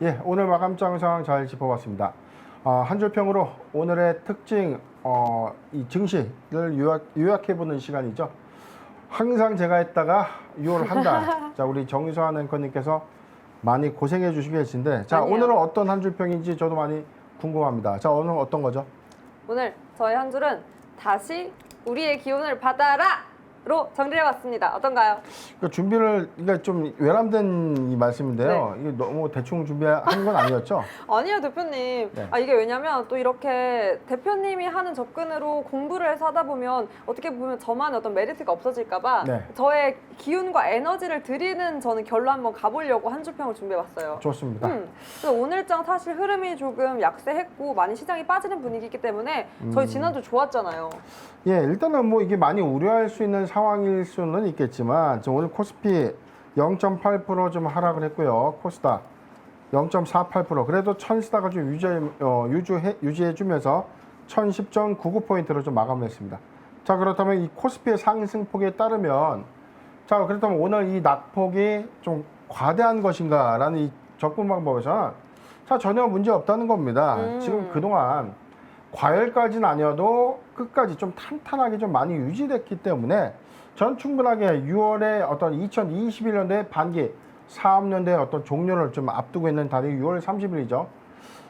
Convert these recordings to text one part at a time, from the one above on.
예, 오늘 마감장 상황 잘 짚어봤습니다. 한 줄 평으로 오늘의 특징, 이 증시를 요약해보는 시간이죠. 항상 제가 했다가 6월 한 달. 자, 우리 정유선 앵커님께서 많이 고생해 주시고 계신데, 자, 아니에요. 오늘은 어떤 한 줄 평인지 저도 많이 궁금합니다. 자, 오늘 어떤 거죠? 오늘 저희 한 줄은 다시 우리의 기운을 받아라로 정리해봤습니다. 어떤가요? 그러니까 준비를, 그러니까 좀 외람된 이 말씀인데요. 이게 너무 대충 준비한 건 아니었죠? 아니요, 대표님. 네. 이게 왜냐면 또 이렇게 대표님이 하는 접근으로 공부를 해서 하다 보면 어떻게 보면 저만의 어떤 메리트가 없어질까봐 네. 저의 기운과 에너지를 드리는 저는 결로 한번 가보려고 한 줄평을 준비해봤어요. 좋습니다. 그래서 오늘장 사실 흐름이 조금 약세했고 많이 시장이 빠지는 분위기이기 때문에 저희 지난주 좋았잖아요. 예, 일단은 뭐 이게 많이 우려할 수 있는 상황일 수는 있겠지만, 오늘 코스피 0.8% 좀 하락을 했고요. 코스닥 0.48%. 그래도 천스닥을 좀 유지해주면서 1010.99포인트로 좀 마감을 했습니다. 자, 그렇다면 이 코스피의 상승폭에 따르면, 자, 그렇다면 오늘 이 낙폭이 좀 과대한 것인가라는 이 접근 방법에서는 자, 전혀 문제 없다는 겁니다. 지금 그동안 과열까지는 아니어도 끝까지 좀 탄탄하게 좀 많이 유지됐기 때문에 전 충분하게 6월에 어떤 2021년도의 반기 사업연대의 어떤 종료를 좀 앞두고 있는 달이 6월 30일이죠.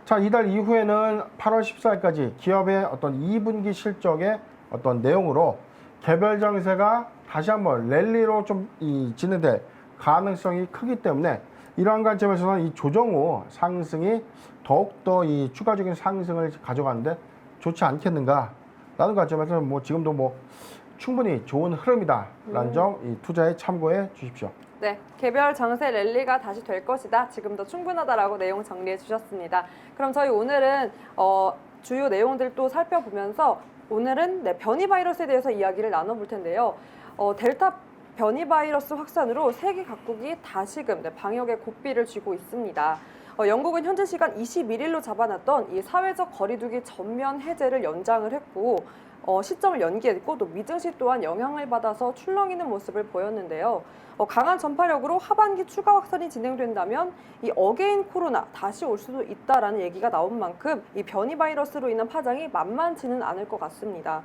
자, 이달 이후에는 8월 14일까지 기업의 어떤 2분기 실적의 어떤 내용으로 개별 정세가 다시 한번 랠리로 좀 진행될 가능성이 크기 때문에 이러한 관점에서는 이 조정 후 상승이 더욱더 이 추가적인 상승을 가져가는데 좋지 않겠는가라는 관점에서 뭐 지금도 뭐 충분히 좋은 흐름이다라는 점 이 투자에 참고해 주십시오. 네, 개별 장세 랠리가 다시 될 것이다. 지금도 충분하다라고 내용 정리해 주셨습니다. 그럼 저희 오늘은 주요 내용들 또 살펴보면서 오늘은 변이 바이러스에 대해서 이야기를 나눠볼 텐데요. 델타 변이 바이러스 확산으로 세계 각국이 다시금 방역에 고삐를 쥐고 있습니다. 영국은 현재 시간 21일로 잡아놨던 이 사회적 거리두기 전면 해제를 연장을 했고 시점을 연기했고 또 미증시 또한 영향을 받아서 출렁이는 모습을 보였는데요. 강한 전파력으로 하반기 추가 확산이 진행된다면 이 어게인 코로나 다시 올 수도 있다라는 얘기가 나온 만큼 이 변이 바이러스로 인한 파장이 만만치는 않을 것 같습니다.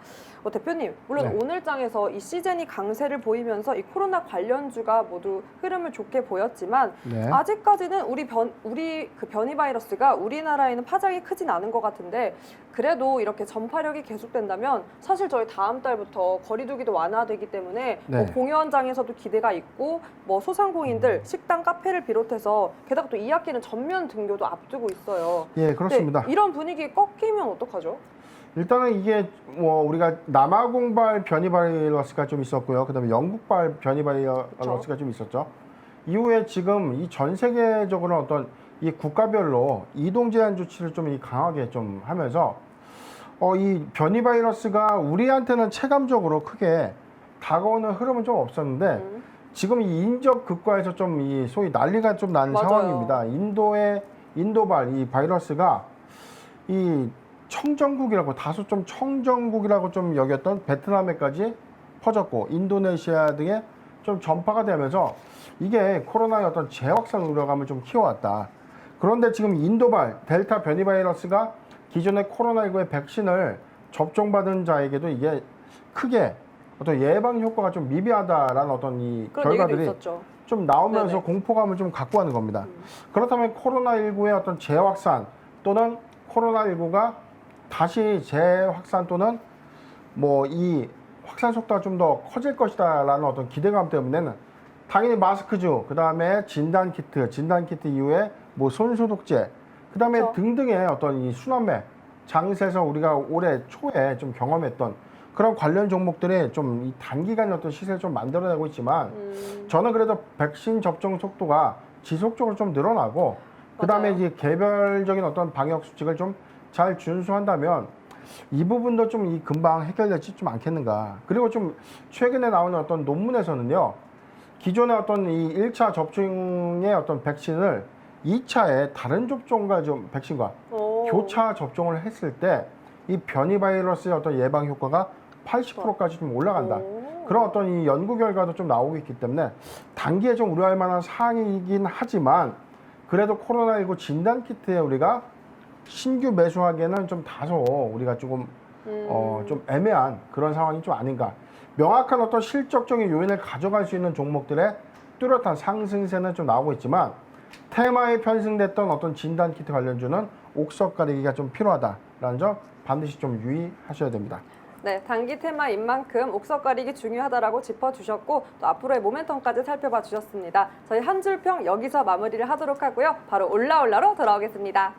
대표님, 물론 네. 오늘장에서 이 시즌이 강세를 보이면서 이 코로나 관련주가 모두 흐름을 좋게 보였지만 네. 아직까지는 우리 그 변이 바이러스가 우리나라에는 파장이 크진 않은 것 같은데 그래도 이렇게 전파력이 계속된다면 사실 저희 다음 달부터 거리두기도 완화되기 때문에 네. 공연장에서도 기대가 있고 소상공인들 식당 카페를 비롯해서 게다가 또 2학기는 전면 등교도 앞두고 있어요. 예, 그렇습니다. 네, 이런 분위기 꺾이면 어떡하죠? 일단은 이게 뭐 우리가 남아공발 변이 바이러스가 좀 있었고요. 그다음에 영국발 변이 바이러스가 좀 있었죠. 이후에 지금 이 전 세계적으로 어떤 이 국가별로 이동 제한 조치를 좀 강하게 좀 하면서 이 변이 바이러스가 우리한테는 체감적으로 크게 다가오는 흐름은 좀 없었는데 지금 이 인접 국가에서 좀 이 소위 난리가 좀 난 맞아요. 상황입니다. 인도발 이 바이러스가 이 청정국이라고 다소 좀 청정국이라고 좀 여겼던 베트남에까지 퍼졌고 인도네시아 등에 좀 전파가 되면서 이게 코로나의 어떤 재확산 우려감을 좀 키워왔다. 그런데 지금 인도발 델타 변이 바이러스가 기존의 코로나19의 백신을 접종받은 자에게도 이게 크게 어떤 예방 효과가 좀 미비하다라는 어떤 이 그런 얘기도 결과들이 있었죠. 좀 나오면서 네네. 공포감을 좀 갖고 가는 겁니다. 그렇다면 코로나19의 어떤 재확산 또는 코로나19가 다시 재확산 또는 뭐 이 확산 속도가 좀 더 커질 것이다라는 어떤 기대감 때문에는 당연히 마스크주, 그 다음에 진단 키트 이후에 뭐 손소독제, 그 다음에 그렇죠. 등등의 어떤 이 순환매 장세에서 우리가 올해 초에 좀 경험했던 그런 관련 종목들이 좀 이 단기간 어떤 시세를 좀 만들어내고 있지만 저는 그래도 백신 접종 속도가 지속적으로 좀 늘어나고 그 다음에 맞아요. 이제 개별적인 어떤 방역 수칙을 좀 잘 준수한다면 이 부분도 좀 이 금방 해결되지 좀 않겠는가. 그리고 좀 최근에 나오는 어떤 논문에서는요, 기존의 어떤 이 1차 접종의 어떤 백신을 2차에 다른 접종과 좀 백신과 교차 접종을 했을 때 이 변이 바이러스의 어떤 예방 효과가 80%까지 좀 올라간다. 그런 어떤 이 연구 결과도 좀 나오고 있기 때문에 단기에 좀 우려할 만한 사항이긴 하지만 그래도 코로나19 진단 키트에 우리가 신규 매수하기에는 좀 다소 우리가 조금 좀 애매한 그런 상황이 좀 아닌가. 명확한 어떤 실적적인 요인을 가져갈 수 있는 종목들의 뚜렷한 상승세는 좀 나오고 있지만 테마에 편승됐던 어떤 진단 키트 관련주는 옥석 가리기가 좀 필요하다라는 점 반드시 좀 유의하셔야 됩니다. 네, 단기 테마인 만큼 옥석 가리기 중요하다라고 짚어주셨고 또 앞으로의 모멘텀까지 살펴봐 주셨습니다. 저희 한 줄평 여기서 마무리를 하도록 하고요. 바로 올라올라로 돌아오겠습니다.